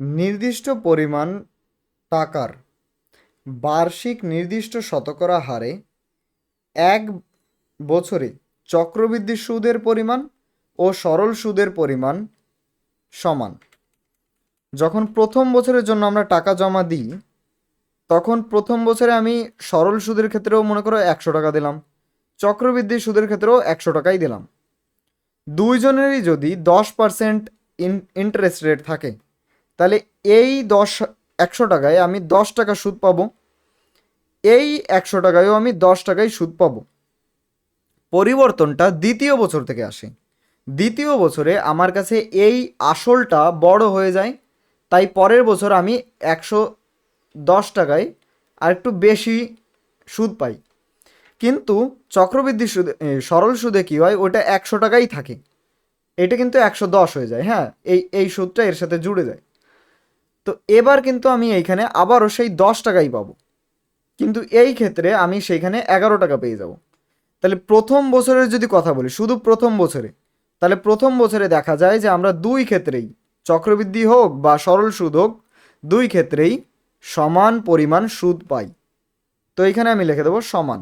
নির্দিষ্ট পরিমাণ টাকার বার্ষিক নির্দিষ্ট শতকরা হারে এক বছরে চক্রবৃদ্ধি সুদের পরিমাণ ও সরল সুদের পরিমাণ সমান। যখন প্রথম বছরের জন্য আমরা টাকা জমা দিই, তখন প্রথম বছরে আমি সরল সুদের ক্ষেত্রেও মনে করো 100 টাকা দিলাম, চক্রবৃদ্ধি সুদের ক্ষেত্রেও 100 টাকাই দিলাম। দুইজনেরই যদি 10% ইন্টারেস্ট রেট থাকে, তাহলে এই 100 টাকায় আমি 10 টাকা সুদ পাবো, এই 100 টাকায়ও আমি 10 টাকাই সুদ পাবো। পরিবর্তনটা দ্বিতীয় বছর থেকে আসে। দ্বিতীয় বছরে আমার কাছে এই আসলটা বড় হয়ে যায়, তাই পরের বছর আমি 110 টাকায় আর একটু বেশি সুদ পাই। কিন্তু চক্রবৃদ্ধি সুদে সরল সুদে কী হয়, ওটা 100 টাকাই থাকে, এটা কিন্তু 110 হয়ে যায়। হ্যাঁ, এই সুদটা এর সাথে জুড়ে যায়। তো এবার কিন্তু আমি এইখানে আবারও সেই 10 টাকাই পাবো, কিন্তু এই ক্ষেত্রে আমি সেইখানে 11 টাকা পেয়ে যাব। তাহলে প্রথম বছরের যদি কথা বলি, শুধু প্রথম বছরে, তাহলে প্রথম বছরে দেখা যায় যে আমরা দুই ক্ষেত্রেই, চক্রবৃদ্ধি হোক বা সরল সুদ হোক, দুই ক্ষেত্রেই সমান পরিমাণ সুদ পাই। তো এইখানে আমি লিখে দেবো সমান।